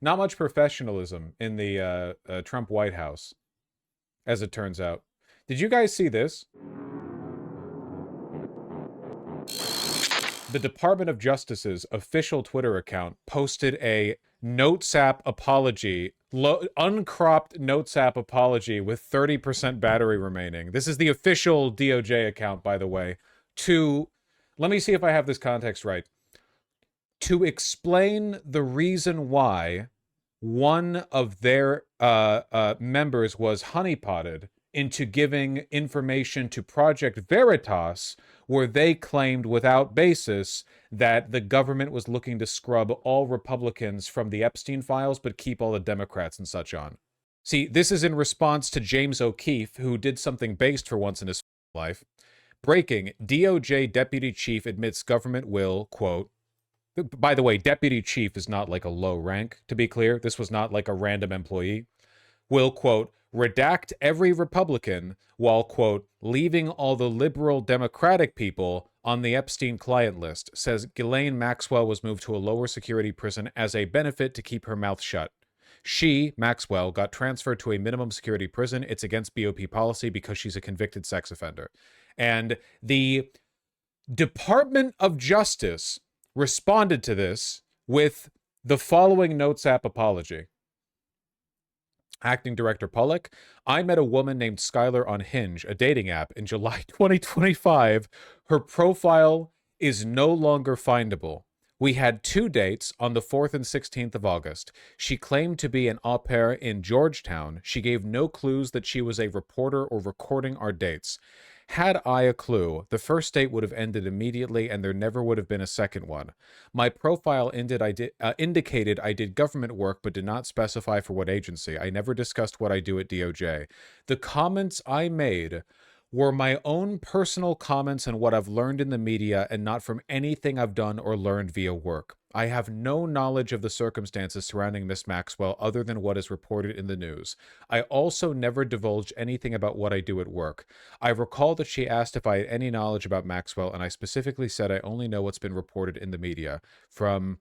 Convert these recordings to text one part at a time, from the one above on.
Not much professionalism in the Trump White House, as it turns out. Did you guys see this? The Department of Justice's official Twitter account posted a Notes app apology, uncropped Notes app apology with 30% battery remaining. This is the official DOJ account, by the way. Let me see if I have this context right. To explain the reason why one of their members was honeypotted into giving information to Project Veritas, where they claimed without basis that the government was looking to scrub all Republicans from the Epstein files, but keep all the Democrats and such on. See, this is in response to James O'Keefe, who did something based for once in his life. Breaking, DOJ Deputy Chief admits government will, quote, by the way, Deputy Chief is not like a low rank, to be clear. This was not like a random employee. Will, quote, redact every Republican while, quote, leaving all the liberal Democratic people on the Epstein client list, says Ghislaine Maxwell was moved to a lower security prison as a benefit to keep her mouth shut. She, Maxwell, got transferred to a minimum security prison. It's against BOP policy because she's a convicted sex offender. And the Department of Justice responded to this with the following Notes app apology. Acting Director Pollack, I met a woman named Skylar on Hinge, a dating app, in July 2025. Her profile is no longer findable. We had 2 dates on the 4th and 16th of August. She claimed to be an au pair in Georgetown. She gave no clues that she was a reporter or recording our dates. Had I a clue, the first date would have ended immediately and there never would have been a second one. My profile indicated I did government work but did not specify for what agency. I never discussed what I do at DOJ. The comments I made were my own personal comments and what I've learned in the media and not from anything I've done or learned via work. I have no knowledge of the circumstances surrounding Miss Maxwell other than what is reported in the news. I also never divulged anything about what I do at work. I recall that she asked if I had any knowledge about Maxwell, and I specifically said I only know what's been reported in the media. From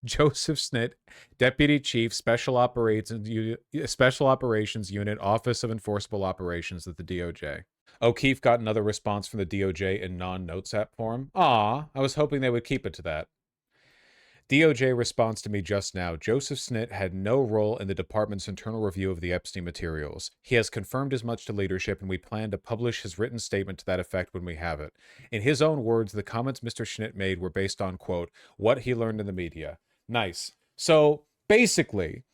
Joseph Snit, Deputy Chief, Special Operations Unit, Office of Enforceable Operations at the DOJ. O'Keefe got another response from the DOJ in non-Notes app form. Aw, I was hoping they would keep it to that. DOJ response to me just now. Joseph Snit had no role in the department's internal review of the Epstein materials. He has confirmed as much to leadership, and we plan to publish his written statement to that effect when we have it. In his own words, the comments Mr. Snit made were based on, quote, what he learned in the media. Nice. So, basically,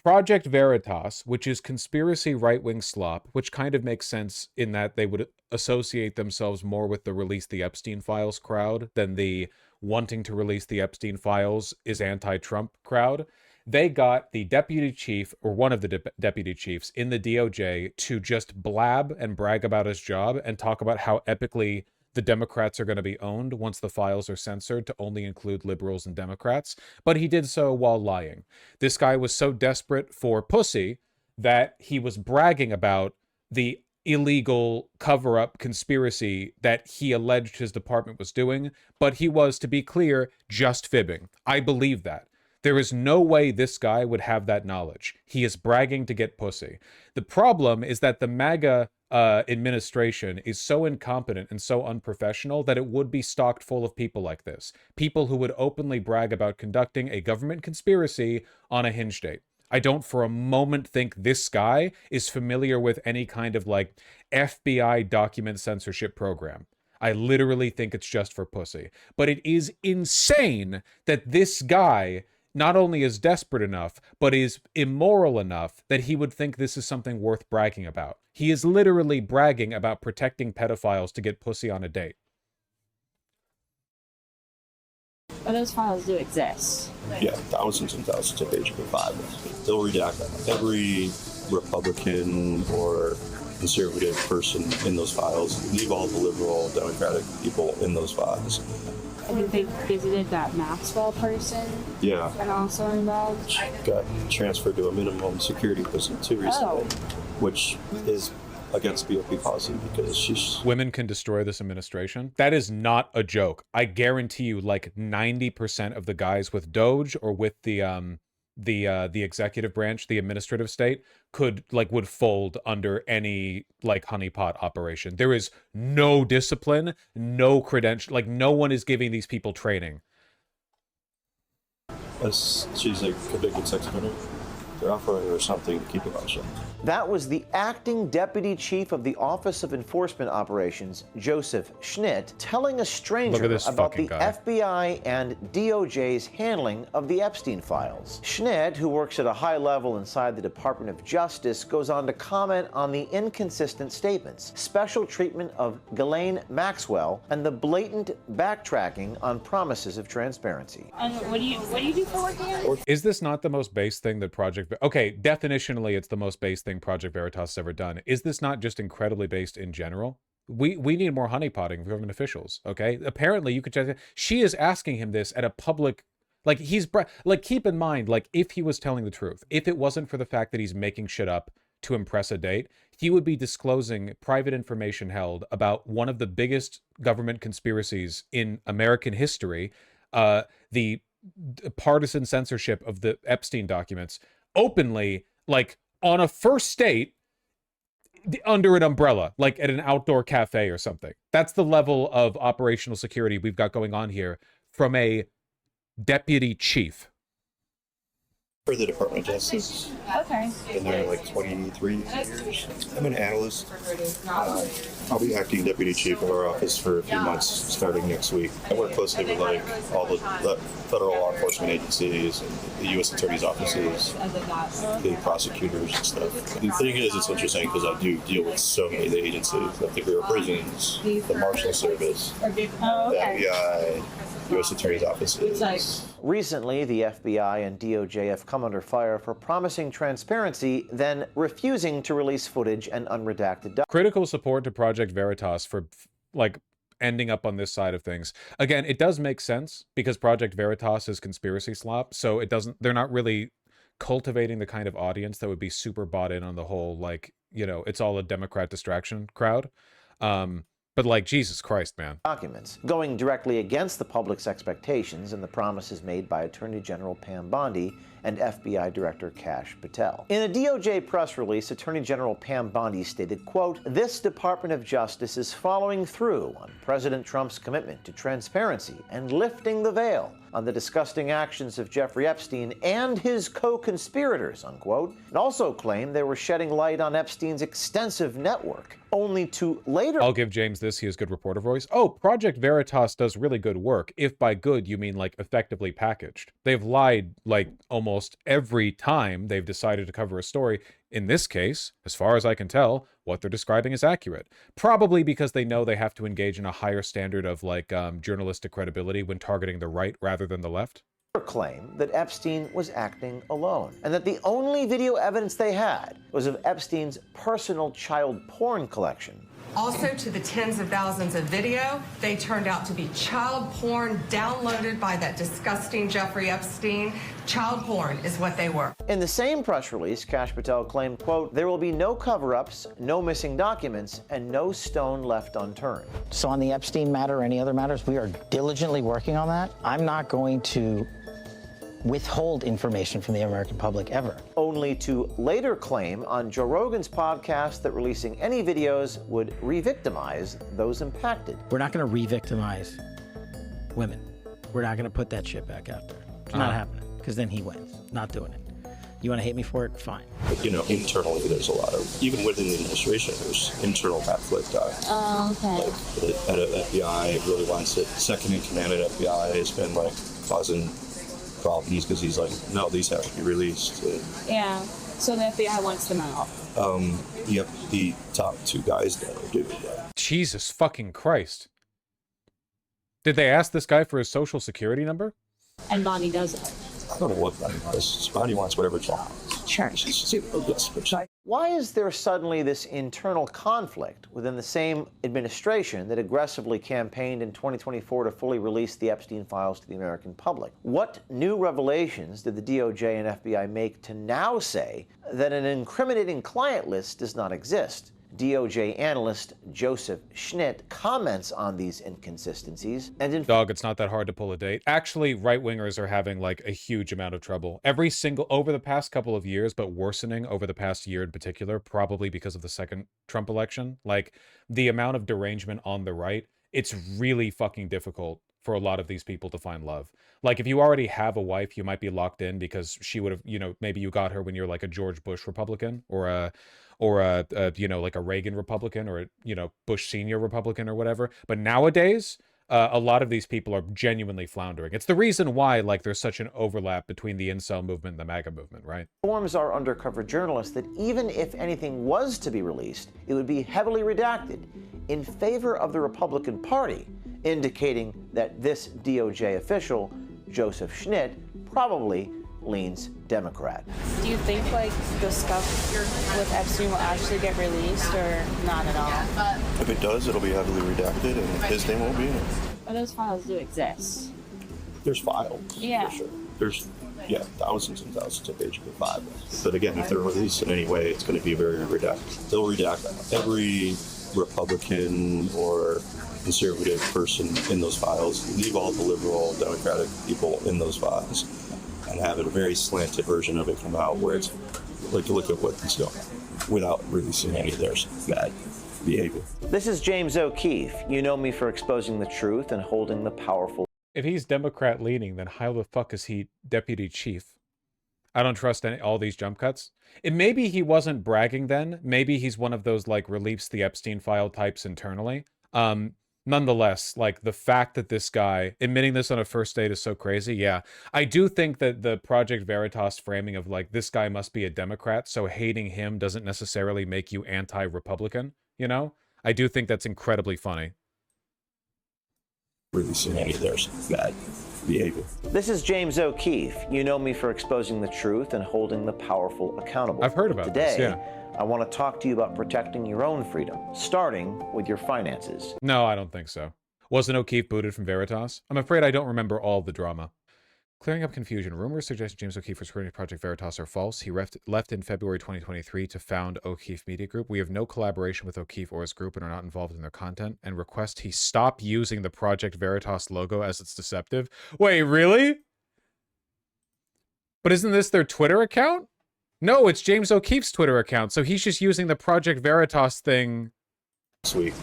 Project Veritas, which is conspiracy right-wing slop, which kind of makes sense in that they would associate themselves more with the release the Epstein files crowd than the wanting to release the Epstein files is anti-Trump crowd. They got the deputy chief, or one of the deputy chiefs in the DOJ, to just blab and brag about his job and talk about how epically the Democrats are going to be owned once the files are censored to only include liberals and Democrats. But he did so while lying. This guy was so desperate for pussy that he was bragging about the illegal cover-up conspiracy that he alleged his department was doing, but he was, to be clear, just fibbing. I believe that. There is no way this guy would have that knowledge. He is bragging to get pussy. The problem is that the MAGA administration is so incompetent and so unprofessional that it would be stocked full of people like this. People who would openly brag about conducting a government conspiracy on a Hinge date. I don't for a moment think this guy is familiar with any kind of like FBI document censorship program. I literally think it's just for pussy. But it is insane that this guy not only is desperate enough, but is immoral enough that he would think this is something worth bragging about. He is literally bragging about protecting pedophiles to get pussy on a date. But those files do exist. Yeah, thousands and thousands of pages of files. They'll redact every Republican or conservative person in those files, leave all the liberal, Democratic people in those files. I think they visited that Maxwell person. Yeah. And also involved. Got transferred to a minimum security prison too recently, which is against BOP policy because she's Women can destroy this administration. That is not a joke. I guarantee you, like 90% of the guys with Doge or with the executive branch, the administrative state, would fold under any like honeypot operation. There is no discipline, no credential, like no one is giving these people training. she's a convicted sex offender. They're offering her something to keep it on shut. That was the acting deputy chief of the Office of Enforcement Operations, Joseph Schnitt, telling a stranger about the FBI and DOJ's handling of the Epstein files. Schnitt, who works at a high level inside the Department of Justice, goes on to comment on the inconsistent statements, special treatment of Ghislaine Maxwell, and the blatant backtracking on promises of transparency. And what do you do for work again? Is this not the most base thing that okay, definitionally it's the most base thing Project Veritas has ever done. Is this not just incredibly based in general? We need more honeypotting of government officials, okay? Apparently you could just, she is asking him this at a public, like keep in mind, like if he was telling the truth, if it wasn't for the fact that he's making shit up to impress a date, he would be disclosing private information held about one of the biggest government conspiracies in American history, the partisan censorship of the Epstein documents, openly, like on a first date under an umbrella, like at an outdoor cafe or something. That's the level of operational security we've got going on here from a deputy chief. For the Department of Justice. Okay. Been there like 23 years. I'm an analyst. I'll be acting deputy chief of our office for a few months starting next week. I work closely with like all the federal law enforcement agencies and the U.S. attorney's offices, the prosecutors and stuff. The thing is, it's interesting because I do deal with so many of the agencies, like the Bureau of Prisons, the Marshal Service, the FBI, U.S. attorney's offices. Recently, the FBI and DOJ have come under fire for promising transparency, then refusing to release footage and unredacted documents. Critical support to Project Veritas for, like, ending up on this side of things. Again, it does make sense because Project Veritas is conspiracy slop, so they're not really cultivating the kind of audience that would be super bought in on the whole, like, you know, it's all a Democrat distraction crowd. But like, Jesus Christ, man. Documents going directly against the public's expectations and the promises made by Attorney General Pam Bondi and FBI Director Kash Patel. In a DOJ press release, Attorney General Pam Bondi stated, quote, "This Department of Justice is following through on President Trump's commitment to transparency and lifting the veil on the disgusting actions of Jeffrey Epstein and his co-conspirators," unquote, and also claimed they were shedding light on Epstein's extensive network, only to later... I'll give James this, he has good reporter voice. Oh, Project Veritas does really good work, if by good you mean like effectively packaged. They've lied like almost every time they've decided to cover a story. In this case, as far as I can tell, what they're describing is accurate. Probably because they know they have to engage in a higher standard of like journalistic credibility when targeting the right rather than the left. Claim that Epstein was acting alone and that the only video evidence they had was of Epstein's personal child porn collection. Also, to the tens of thousands of video, they turned out to be child porn downloaded by that disgusting Jeffrey Epstein. Child porn is what they were. In the same press release, Kash Patel claimed, quote, "There will be no cover-ups, no missing documents, and no stone left unturned." So on the Epstein matter or any other matters, we are diligently working on that. I'm not going to withhold information from the American public ever. Only to later claim on Joe Rogan's podcast that releasing any videos would re-victimize those impacted. We're not going to re-victimize women. We're not going to put that shit back out there. It's not happening, because then he wins. Not doing it. You want to hate me for it? Fine. But, you know, internally there's a lot of, even within the administration, there's internal conflict. Oh, okay. Like the head of FBI really wants it. Second in command at FBI has been like causing problems because he's like, no, these have to be released. Yeah. So the FBI wants them out. Yep, the top two guys that are doing that. Jesus fucking Christ. Did they ask this guy for his social security number? And Bonnie does it. I don't know what Bonnie wants. Bonnie wants whatever she wants. Sure. She's super desperate. Why is there suddenly this internal conflict within the same administration that aggressively campaigned in 2024 to fully release the Epstein files to the American public? What new revelations did the DOJ and FBI make to now say that an incriminating client list does not exist? DOJ analyst Joseph Schnitt comments on these inconsistencies and in Dog, it's not that hard to pull a date. Actually, right-wingers are having like a huge amount of trouble. Over the past couple of years, but worsening over the past year in particular, probably because of the second Trump election. Like, the amount of derangement on the right, it's really fucking difficult for a lot of these people to find love. Like, if you already have a wife, you might be locked in because she would have, maybe you got her when you're like a George Bush Republican or a like a Reagan Republican or a, Bush Senior Republican or whatever. But nowadays, a lot of these people are genuinely floundering. It's the reason why, like, there's such an overlap between the incel movement and the MAGA movement, right? informs our undercover journalist that even if anything was to be released, it would be heavily redacted in favor of the Republican Party, indicating that this DOJ official, Joseph Schnitt, probably leans Democrat. Do you think like the stuff with Epstein will actually get released or not at all? If it does, it'll be heavily redacted, and his name won't be in it. But those files do exist. There's files. Yeah. For sure. There's thousands and thousands of pages of files. But again, if they're released in any way, it's going to be very redacted. They'll redact every Republican or conservative person in those files, leave all the liberal Democratic people in those files, and have a very slanted version of it come out where it's like, look at what he's doing without releasing any of their bad behavior. This is James O'Keefe. You know me for exposing the truth and holding the powerful. If he's Democrat leaning, then how the fuck is he deputy chief? I don't trust all these jump cuts. Maybe he wasn't bragging then. Maybe he's one of those like release the Epstein file types internally. Nonetheless, like the fact that this guy admitting this on a first date is so crazy. Yeah, I do think that the Project Veritas framing of like this guy must be a Democrat, so hating him doesn't necessarily make you anti-Republican. I do think that's incredibly funny. Releasing any of their bad behavior. This is James O'Keefe. You know me for exposing the truth and holding the powerful accountable. I've heard about Today, this, yeah. I want to talk to you about protecting your own freedom, starting with your finances. No, I don't think so. Wasn't O'Keefe booted from Veritas? I'm afraid I don't remember all the drama. Clearing up confusion. Rumors suggest James O'Keefe was running Project Veritas are false. He left in February 2023 to found O'Keefe Media Group. We have no collaboration with O'Keefe or his group and are not involved in their content, and request he stop using the Project Veritas logo as it's deceptive. Wait, really? But isn't this their Twitter account? No, it's James O'Keefe's Twitter account, so he's just using the Project Veritas thing. Sweet.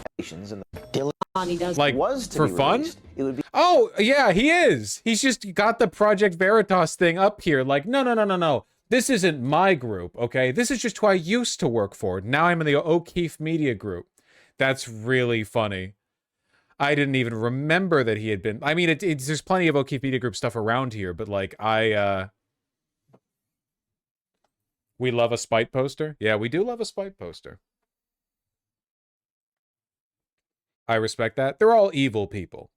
Like, was to for be fun? released, it would be Oh, yeah, he is. He's just got the Project Veritas thing up here. Like, no. This isn't my group, okay? This is just who I used to work for. Now I'm in the O'Keefe Media Group. That's really funny. I didn't even remember that he had been... I mean, there's plenty of O'Keefe Media Group stuff around here, but, like, we love a spite poster? Yeah, we do love a spite poster. I respect that. They're all evil people,